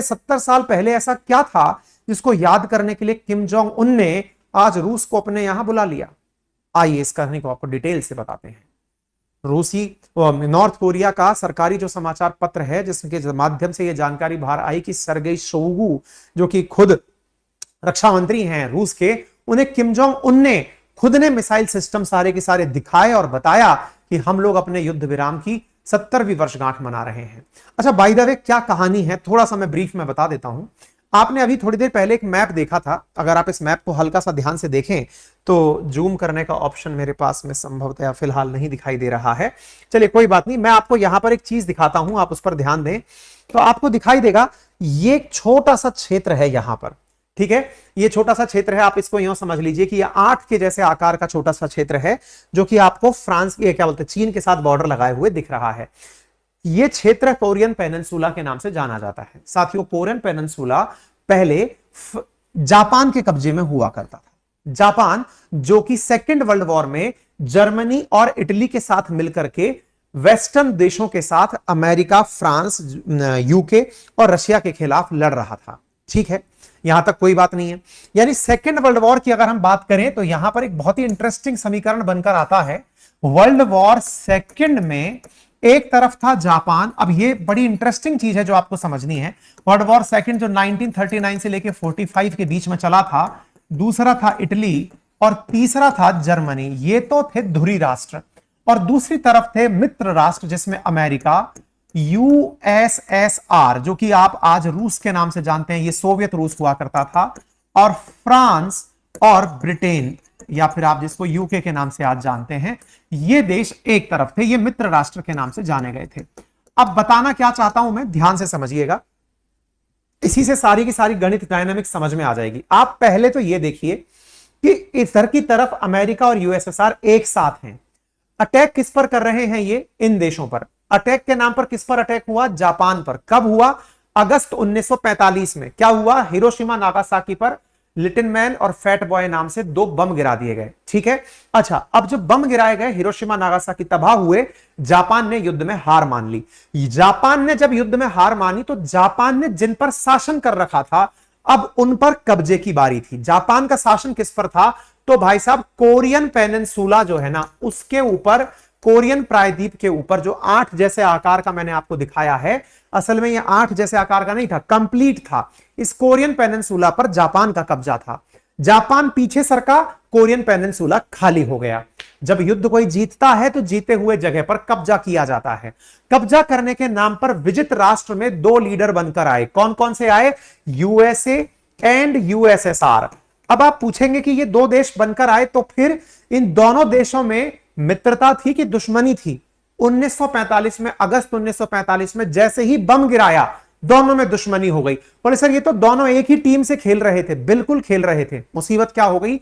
70 साल पहले ऐसा क्या था जिसको याद करने के लिए किम जोंग उन ने आज रूस को अपने यहां बुला लिया? आइए इस कहानी को आपको डिटेल से बताते हैं। रूसी नॉर्थ कोरिया का सरकारी जो समाचार पत्र है, जिसके माध्यम से यह जानकारी बाहर आई कि सरगेई शोइगु, जो कि खुद रक्षा मंत्री हैं रूस के, उन्हें किम जोंग उन ने खुद ने मिसाइल सिस्टम सारे के सारे दिखाए और बताया कि हम लोग अपने युद्ध विराम की 70वीं वर्षगांठ मना रहे हैं। अच्छा, बाय द वे क्या कहानी है थोड़ा सा मैं ब्रीफ में बता देता हूं। आपने अभी थोड़ी देर पहले एक मैप देखा था, अगर आप इस मैप को हल्का सा ध्यान से देखें तो जूम करने का ऑप्शन मेरे पास में संभवतः फिलहाल नहीं दिखाई दे रहा है। चलिए कोई बात नहीं, मैं आपको यहां पर एक चीज दिखाता हूं, आप उस पर ध्यान दें तो आपको दिखाई देगा ये एक छोटा सा क्षेत्र है यहां पर, ठीक है। ये छोटा सा क्षेत्र है, आप इसको यूं समझ लीजिए कि ये 8 के जैसे आकार का छोटा सा क्षेत्र है, जो कि आपको फ्रांस के क्या बोलते हैं चीन के साथ बॉर्डर लगाए हुए दिख रहा है। ये क्षेत्र कोरियन पेनिनसुला के नाम से जाना जाता है। साथियों, कोरियन पेनिनसुला पहले जापान के कब्जे में हुआ करता था। जापान जो कि सेकेंड वर्ल्ड वॉर में जर्मनी और इटली के साथ मिलकर के वेस्टर्न देशों के साथ अमेरिका, फ्रांस, यूके और रशिया के खिलाफ लड़ रहा था, ठीक है। यहां तक कोई बात नहीं है। यानी सेकेंड वर्ल्ड वॉर की अगर हम बात करें तो यहां पर एक बहुत ही इंटरेस्टिंग समीकरण बनकर आता है। वर्ल्ड वॉर सेकेंड में एक तरफ था जापान, अब ये बड़ी इंटरेस्टिंग चीज है जो आपको समझनी है। वर्ल्ड वॉर सेकेंड जो 1939 से लेके 45 के बीच में चला था, दूसरा था इटली और तीसरा था जर्मनी। ये तो थे धुरी राष्ट्र, और दूसरी तरफ थे मित्र राष्ट्र जिसमें अमेरिका, यूएसएसआर जो कि आप आज रूस के नाम से जानते हैं, ये सोवियत रूस हुआ करता था, और फ्रांस और ब्रिटेन या फिर आप जिसको यूके के नाम से आज जानते हैं, ये देश एक तरफ थे, ये मित्र राष्ट्र के नाम से जाने गए थे। अब बताना क्या चाहता हूं मैं, ध्यान से समझिएगा, इसी से सारी की सारी गणित डायनामिक्स समझ में आ जाएगी। आप पहले तो ये देखिए कि इधर की तरफ अमेरिका और यूएसएसआर एक साथ हैं। अटैक किस पर कर रहे हैं ये? इन देशों पर। अटैक के नाम पर किस पर अटैक हुआ? जापान पर। कब हुआ? अगस्त 1945 में। क्या हुआ? हिरोशिमा नागासाकी पर लिटिल मैन और फैट बॉय नाम से 2 बम गिरा दिए गए, ठीक है। अच्छा, अब जब बम गिराए गए, हिरोशिमा नागासाकी तबाह हुए, जापान ने युद्ध में हार मान ली। जापान ने जब युद्ध में हार मानी तो जापान ने जिन पर शासन कर रखा था, अब उन पर कब्जे की बारी थी। जापान का शासन किस पर था? तो भाई साहब कोरियन पेनिनसुला जो है ना, उसके ऊपर, कोरियन प्रायद्वीप के ऊपर जो 8 जैसे आकार का मैंने आपको दिखाया है, असल में ये 8 जैसे आकार का नहीं था, कंप्लीट था। इस कोरियन पेनिनसुला पर जापान का कब्जा था। जापान पीछे सरका, कोरियन पेनिनसुला खाली हो गया। जब युद्ध कोई जीतता है तो जीते हुए जगह पर कब्जा किया जाता है। कब्जा करने के नाम पर विजित राष्ट्र में 2 लीडर बनकर आए। कौन कौन से आए? USA and USSR. अब आप पूछेंगे कि ये 2 देश बनकर आए तो फिर इन दोनों देशों में मित्रता थी कि दुश्मनी थी? 1945 में, अगस्त 1945 में जैसे ही बम गिराया, दोनों में दुश्मनी हो गई। बोले सर ये तो दोनों एक ही टीम से खेल रहे थे। बिल्कुल खेल रहे थे। मुसीबत क्या हो गई?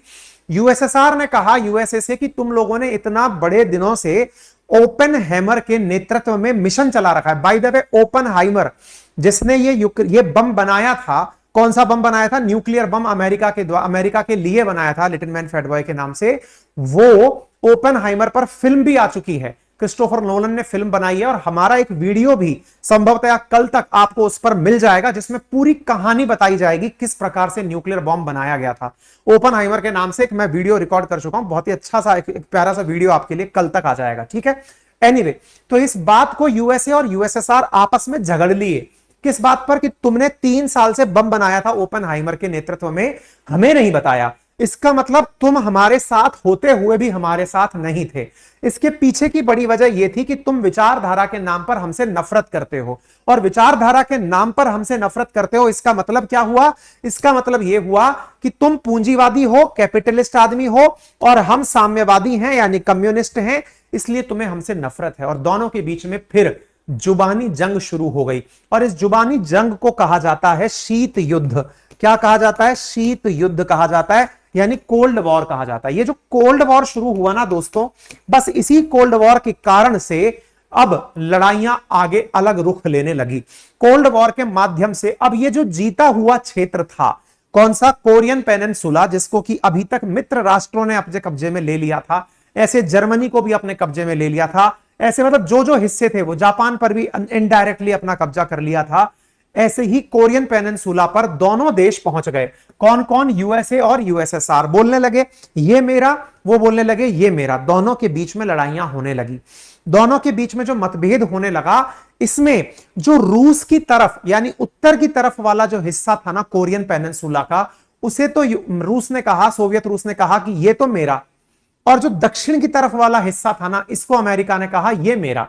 यूएसएसआर ने कहा यूएसए से कि तुम लोगों ने इतना बड़े दिनों से ओपेनहाइमर के नेतृत्व में मिशन चला रखा है। बाय द वे, ओपेनहाइमर जिसने ये बम बनाया था, कौन सा बम बनाया था? न्यूक्लियर बम अमेरिका के लिए बनाया था, लिटिल मैन फैट बॉय के नाम से। वो ओपेनहाइमर पर फिल्म भी आ चुकी है, क्रिस्टोफर नोलन ने फिल्म बनाई है, और हमारा एक वीडियो भी संभवतः कल तक आपको उस पर मिल जाएगा, जिसमें पूरी कहानी बताई जाएगी किस प्रकार से न्यूक्लियर बॉम्ब बनाया गया था। ओपेनहाइमर के नाम से एक मैं वीडियो रिकॉर्ड कर चुका हूं, बहुत ही अच्छा सा एक प्यारा सा वीडियो आपके लिए कल तक आ जाएगा, ठीक है। एनीवे, तो इस बात को यूएसए और यूएसएसआर आपस में झगड़ लिए। किस बात पर? कि तुमने 3 साल से बम बनाया था ओपेनहाइमर के नेतृत्व में, हमें नहीं बताया। इसका मतलब तुम हमारे साथ होते हुए भी हमारे साथ नहीं थे। इसके पीछे की बड़ी वजह यह थी कि तुम विचारधारा के नाम पर हमसे नफरत करते हो, और विचारधारा के नाम पर हमसे नफरत करते हो। इसका मतलब क्या हुआ? इसका मतलब यह हुआ कि तुम पूंजीवादी हो, कैपिटलिस्ट आदमी हो, और हम साम्यवादी हैं यानी कम्युनिस्ट हैं, इसलिए तुम्हें हमसे नफरत है। और दोनों के बीच में फिर जुबानी जंग शुरू हो गई, और इस जुबानी जंग को कहा जाता है शीत युद्ध। क्या कहा जाता है? शीत युद्ध कहा जाता है, यानी कोल्ड वॉर कहा जाता है। ये जो कोल्ड वॉर शुरू हुआ ना दोस्तों, बस इसी कोल्ड वॉर के कारण से अब लड़ाइयां आगे अलग रुख लेने लगी। कोल्ड वॉर के माध्यम से अब ये जो जीता हुआ क्षेत्र था, कौन सा? कोरियन पेनिनसुला, जिसको कि अभी तक मित्र राष्ट्रों ने अपने कब्जे में ले लिया था, ऐसे जर्मनी को भी अपने कब्जे में ले लिया था, ऐसे मतलब जो जो हिस्से थे वो जापान पर भी इनडायरेक्टली अपना कब्जा कर लिया था। ऐसे ही कोरियन पेनिनसुला पर दोनों देश पहुंच गए। कौन कौन? यूएसए और यूएसएसआर बोलने लगे ये मेरा, वो बोलने लगे ये मेरा, दोनों के बीच में लड़ाइयां होने लगी। दोनों के बीच में जो मतभेद होने लगा, इसमें जो रूस की तरफ यानी उत्तर की तरफ वाला जो हिस्सा था ना कोरियन पेनिनसुला का, उसे तो रूस ने कहा, सोवियत रूस ने कहा कि ये तो मेरा, और जो दक्षिण की तरफ वाला हिस्सा था ना, इसको अमेरिका ने कहा ये मेरा।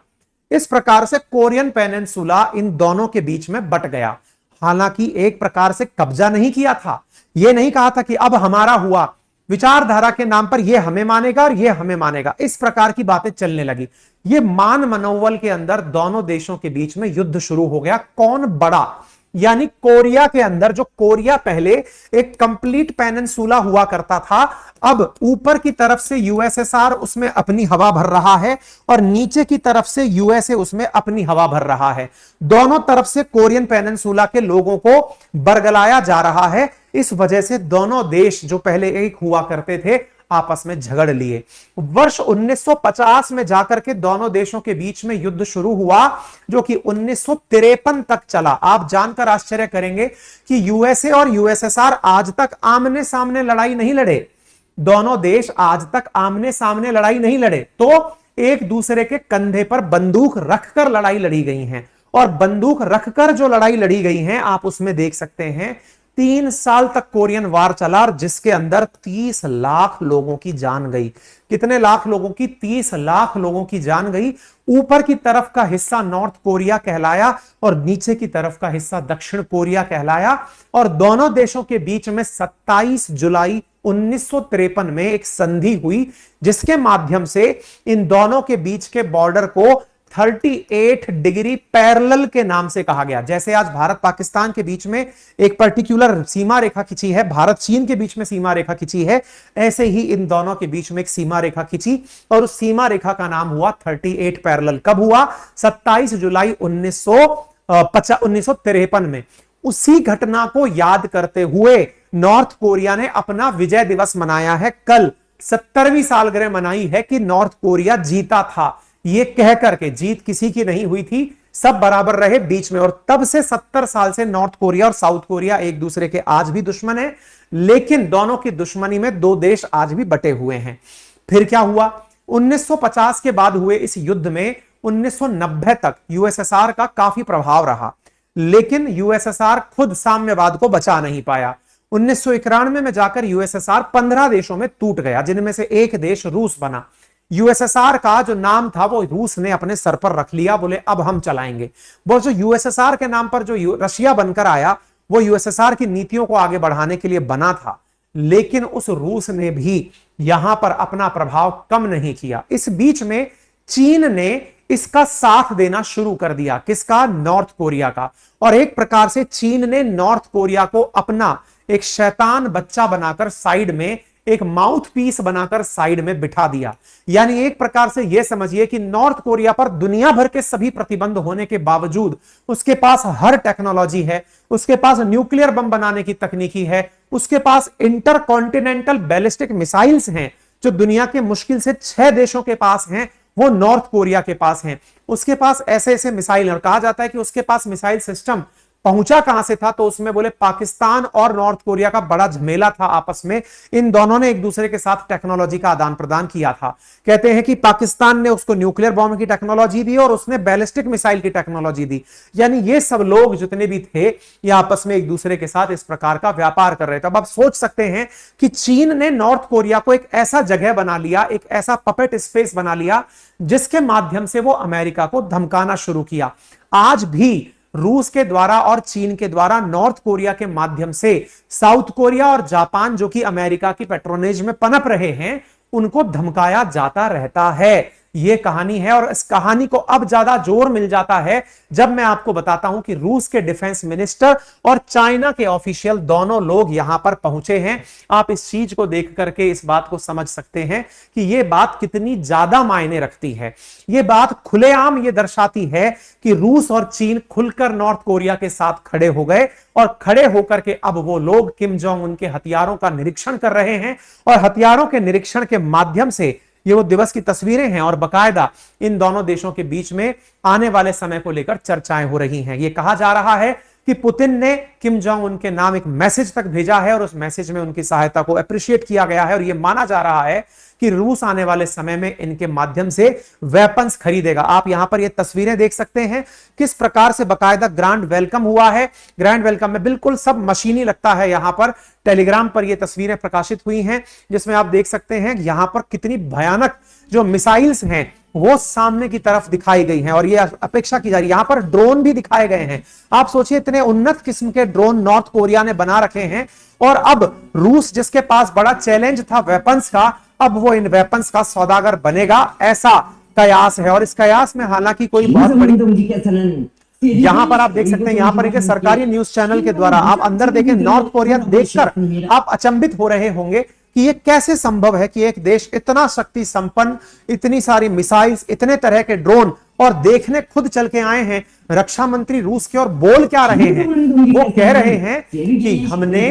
इस प्रकार से कोरियन पेनिनसुला इन दोनों के बीच में बट गया। हालांकि एक प्रकार से कब्जा नहीं किया था, यह नहीं कहा था कि अब हमारा हुआ, विचारधारा के नाम पर यह हमें मानेगा और यह हमें मानेगा, इस प्रकार की बातें चलने लगी। यह मान मनोबल के अंदर दोनों देशों के बीच में युद्ध शुरू हो गया। कौन बड़ा, यानी कोरिया के अंदर, जो कोरिया पहले एक कंप्लीट पेनिनसुला हुआ करता था, अब ऊपर की तरफ से यूएसएसआर उसमें अपनी हवा भर रहा है और नीचे की तरफ से यूएसए उसमें अपनी हवा भर रहा है। दोनों तरफ से कोरियन पेनिनसुला के लोगों को बरगलाया जा रहा है। इस वजह से दोनों देश जो पहले एक हुआ करते थे आपस में झगड़ लिए। वर्ष 1950 में जाकर के दोनों देशों के बीच में युद्ध शुरू हुआ, जो कि 1953 तक चला। आप जानकर आश्चर्य करेंगे कि यूएसए और यूएसएसआर आज तक आमने सामने लड़ाई नहीं लड़े। दोनों देश आज तक आमने सामने लड़ाई नहीं लड़े, तो एक दूसरे के कंधे पर बंदूक रखकर लड़ाई लड़ी गई हैं। और बंदूक रखकर जो लड़ाई लड़ी गई हैं, आप उसमें देख सकते हैं 3 साल तक कोरियन वार चला, जिसके अंदर 30 लाख लोगों की जान गई। कितने लाख लोगों की? 30 लाख लोगों की जान गई। ऊपर की तरफ का हिस्सा नॉर्थ कोरिया कहलाया और नीचे की तरफ का हिस्सा दक्षिण कोरिया कहलाया। और दोनों देशों के बीच में 27 जुलाई 1953 में एक संधि हुई, जिसके माध्यम से इन दोनों के बीच के बॉर्डर को 38 डिग्री पैरेलल के नाम से कहा गया। जैसे आज भारत पाकिस्तान के बीच में एक पर्टिकुलर सीमा रेखा खींची है, भारत चीन के बीच में सीमा रेखा खींची है, ऐसे ही इन दोनों के बीच में एक सीमा रेखा खींची और उस सीमा रेखा का नाम हुआ 38 पैरेलल। कब हुआ? 27 जुलाई 1953 में। उसी घटना को याद करते हुए नॉर्थ कोरिया ने अपना विजय दिवस मनाया है। कल 70वीं सालगिरह मनाई है कि नॉर्थ कोरिया जीता था। ये कह करके, जीत किसी की नहीं हुई थी, सब बराबर रहे बीच में। और तब से 70 साल से नॉर्थ कोरिया और साउथ कोरिया एक दूसरे के आज भी दुश्मन है, लेकिन दोनों की दुश्मनी में दो देश आज भी बटे हुए हैं। फिर क्या हुआ? 1950 के बाद हुए इस युद्ध में 1990 तक यूएसएसआर का काफी प्रभाव रहा, लेकिन यूएसएसआर खुद साम्यवाद को बचा नहीं पाया। 1991 में जाकर यूएसएसआर 15 देशों में टूट गया, जिनमें से एक देश रूस बना। यूएसएसआर का जो नाम था वो रूस ने अपने सर पर रख लिया, बोले अब हम चलाएंगे। वो जो यूएसएसआर के नाम पर जो रशिया बनकर आया, वो यूएसएसआर की नीतियों को आगे बढ़ाने के लिए बना था, लेकिन उस रूस ने भी यहां पर अपना प्रभाव कम नहीं किया। इस बीच में चीन ने इसका साथ देना शुरू कर दिया। किसका? नॉर्थ कोरिया का। और एक प्रकार से चीन ने नॉर्थ कोरिया को अपना एक शैतान बच्चा बनाकर साइड में, एक माउथ पीस बनाकर साइड में बिठा दिया। यानी एक प्रकार से यह समझिए कि नॉर्थ कोरिया पर दुनिया भर के सभी प्रतिबंध होने के बावजूद उसके पास हर टेक्नोलॉजी है, उसके पास न्यूक्लियर बम बनाने की तकनीकी है, उसके पास इंटरकॉन्टिनेंटल बैलिस्टिक मिसाइल्स हैं, जो दुनिया के मुश्किल से 6 देशों के पास हैं, वो नॉर्थ कोरिया के पास हैं। उसके पास ऐसे ऐसे मिसाइल, और कहा जाता है कि उसके पास मिसाइल सिस्टम पहुंचा कहां से था, तो उसमें बोले पाकिस्तान और नॉर्थ कोरिया का बड़ा झमेला था आपस में। इन दोनों ने एक दूसरे के साथ टेक्नोलॉजी का आदान प्रदान किया था। कहते हैं कि पाकिस्तान ने उसको न्यूक्लियर बॉम्ब की टेक्नोलॉजी दी और उसने बैलिस्टिक मिसाइल की टेक्नोलॉजी दी। यानी ये सब लोग जितने भी थे, ये आपस में एक दूसरे के साथ इस प्रकार का व्यापार कर रहे थे। अब आप सोच सकते हैं कि चीन ने नॉर्थ कोरिया को एक ऐसा जगह बना लिया, एक ऐसा पपेट स्पेस बना लिया, जिसके माध्यम से वो अमेरिका को धमकाना शुरू किया। आज भी रूस के द्वारा और चीन के द्वारा नॉर्थ कोरिया के माध्यम से साउथ कोरिया और जापान, जो कि अमेरिका की पैट्रोनेज में पनप रहे हैं, उनको धमकाया जाता रहता है। यह कहानी है, और इस कहानी को अब ज्यादा जोर मिल जाता है जब मैं आपको बताता हूं कि रूस के डिफेंस मिनिस्टर और चाइना के ऑफिशियल दोनों लोग यहां पर पहुंचे हैं। आप इस चीज को देख करके इस बात को समझ सकते हैं कि यह बात कितनी ज्यादा मायने रखती है। यह बात खुलेआम यह दर्शाती है कि रूस और चीन खुलकर नॉर्थ कोरिया के साथ खड़े हो गए, और खड़े होकर के अब वो लोग किम जोंग उन के हथियारों का निरीक्षण कर रहे हैं, और हथियारों के निरीक्षण के माध्यम से ये वो दिवस की तस्वीरें हैं, और बकायदा इन दोनों देशों के बीच में आने वाले समय को लेकर चर्चाएं हो रही हैं। ये कहा जा रहा है कि पुतिन ने किम जोंग उन के नाम एक मैसेज तक भेजा है और उस मैसेज में उनकी सहायता को अप्रिशिएट किया गया है और यह माना जा रहा है कि रूस आने वाले समय में इनके माध्यम से वेपन्स खरीदेगा। आप यहां पर ये तस्वीरें देख सकते हैं किस प्रकार से बकायदा ग्रैंड वेलकम हुआ है। ग्रैंड वेलकम में बिल्कुल सब मशीनी लगता है। यहां पर टेलीग्राम पर ये तस्वीरें प्रकाशित हुई हैं जिसमें आप देख सकते हैं यहां पर कितनी भयानक जो मिसाइल्स हैं वो सामने की तरफ दिखाई गई हैं और ये अपेक्षा की जा रही है। यहां पर ड्रोन भी दिखाए गए हैं। आप सोचिए इतने उन्नत किस्म के ड्रोन नॉर्थ कोरिया ने बना रखे हैं और अब रूस जिसके पास बड़ा चैलेंज था वेपन्स का, अब वो इन वेपन्स का सौदागर बनेगा, ऐसा कयास है। और इस कयास में हालांकि कोई बहुत बड़ी, यहां पर आप देख सकते हैं, यहां पर एक सरकारी न्यूज चैनल के द्वारा आप अंदर देखें, नॉर्थ कोरिया देखकर आप अचंभित हो रहे होंगे कि ये कैसे संभव है कि एक देश इतना शक्ति संपन्न, इतनी सारी मिसाइल्स, इतने तरह के ड्रोन, और देखने खुद चल के आए हैं रक्षा मंत्री रूस के और बोल क्या रहे हैं, वो कह रहे हैं कि हमने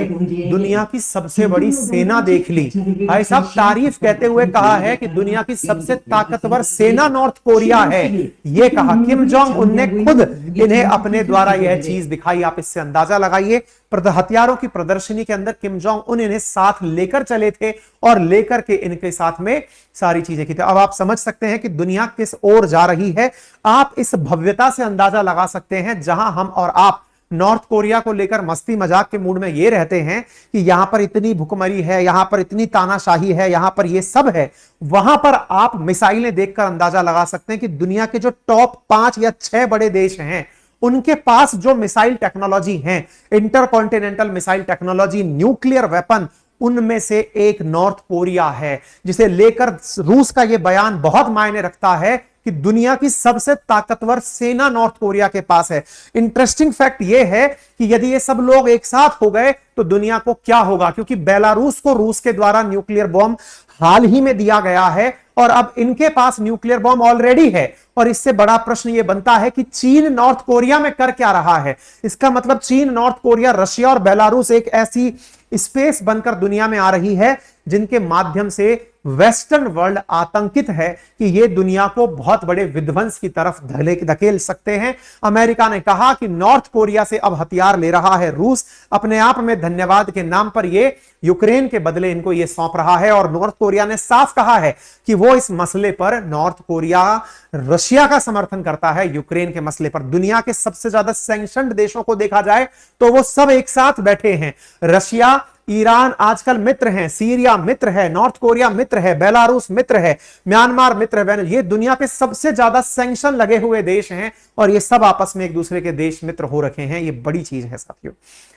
दुनिया की सबसे बड़ी सेना देख ली। भाई साहब तारीफ कहते हुए कहा है कि दुनिया की सबसे ताकतवर सेना नॉर्थ कोरिया है, ये कहा किम जोंग उन ने खुद इन्हें अपने द्वारा यह चीज दिखाई। आप इससे अंदाजा लगाइए, हथियारों की प्रदर्शनी के अंदर किम जोंग उन इन्हें साथ लेकर चले थे और लेकर के इनके साथ में सारी चीजें की थी। अब आप समझ सकते हैं कि दुनिया किस ओर जा रही है। आप इस भव्यता से अंदाजा लगा सकते हैं। जहां हम और आप नॉर्थ कोरिया को लेकर मस्ती मजाक के मूड में ये रहते हैं कि यहां पर इतनी भुखमरी है, यहां पर इतनी तानाशाही है, यहां पर ये सब है, वहां पर आप मिसाइलें देखकर अंदाजा लगा सकते हैं कि दुनिया के जो टॉप 5 या 6 बड़े देश हैं उनके पास जो मिसाइल टेक्नोलॉजी है, intercontinental missile technology, nuclear weapon, उनमें से एक नॉर्थ कोरिया है, जिसे लेकर रूस का यह बयान बहुत मायने रखता है कि दुनिया की सबसे ताकतवर सेना नॉर्थ कोरिया के पास है। इंटरेस्टिंग फैक्ट यह है कि यदि ये सब लोग एक साथ हो गए तो दुनिया को क्या होगा, क्योंकि बेलारूस को रूस के द्वारा न्यूक्लियर बॉम्ब हाल ही में दिया गया है और अब इनके पास न्यूक्लियर बॉम्ब ऑलरेडी है। और इससे बड़ा प्रश्न यह बनता है कि चीन नॉर्थ कोरिया में कर क्या रहा है। इसका मतलब चीन, नॉर्थ कोरिया, रशिया और बेलारूस एक ऐसी स्पेस बनकर दुनिया में आ रही है जिनके माध्यम से वेस्टर्न वर्ल्ड आतंकित है कि ये दुनिया को बहुत बड़े विध्वंस की तरफ धकेल सकते हैं। अमेरिका ने कहा कि नॉर्थ कोरिया से अब हथियार ले रहा है रूस, अपने आप में धन्यवाद के नाम पर ये यूक्रेन के बदले इनको ये सौंप रहा है। और नॉर्थ कोरिया ने साफ कहा है कि वो इस मसले पर, नॉर्थ कोरिया रशिया का समर्थन करता है यूक्रेन के मसले पर। दुनिया के सबसे ज्यादा सैंक्शन्ड देशों को देखा जाए तो वो सब एक साथ बैठे हैं। रशिया, ईरान आजकल मित्र हैं, सीरिया मित्र है, नॉर्थ कोरिया मित्र है, बेलारूस मित्र है, म्यांमार मित्र है। ये दुनिया के सबसे ज्यादा सैंक्शन लगे हुए देश हैं और ये सब आपस में एक दूसरे के देश मित्र हो रखे हैं। ये बड़ी चीज है साथियों।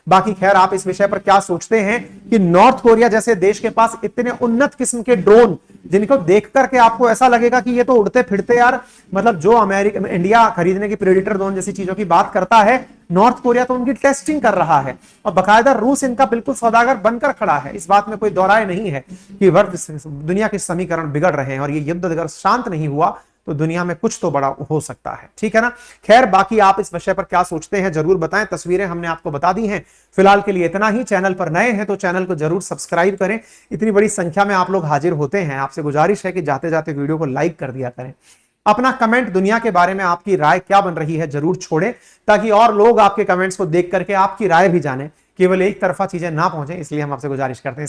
बाकी खैर आप इस विषय पर क्या सोचते हैं कि नॉर्थ कोरिया जैसे देश के पास इतने उन्नत किस्म के ड्रोन, जिनको देख करके आपको ऐसा लगेगा कि ये तो उड़ते फिरते यार, मतलब जो अमेरिका, इंडिया खरीदने की प्रेडिटर ड्रोन जैसी चीजों की बात करता है, नॉर्थ कोरिया तो उनकी टेस्टिंग कर रहा है और बकायदा रूस इनका बिल्कुल सौदागर बनकर खड़ा है। इस बात में कोई दो राय नहीं है कि दुनिया के समीकरण बिगड़ रहे हैं और ये युद्ध अगर शांत नहीं हुआ तो दुनिया में कुछ तो बड़ा हो सकता है। ठीक है ना। खैर बाकी आप इस विषय पर क्या सोचते हैं जरूर बताएं। तस्वीरें हमने आपको बता दी हैं। फिलहाल के लिए इतना ही। चैनल पर नए हैं तो चैनल को जरूर सब्सक्राइब करें। इतनी बड़ी संख्या में आप लोग हाजिर होते हैं, आपसे गुजारिश है कि जाते जाते वीडियो को लाइक कर दिया करें। अपना कमेंट, दुनिया के बारे में आपकी राय क्या बन रही है जरूर छोड़ें, ताकि और लोग आपके कमेंट्स को देख करके आपकी राय भी जाने, केवल एक तरफा चीजें ना पहुंचे। इसलिए हम आपसे गुजारिश करते हैं।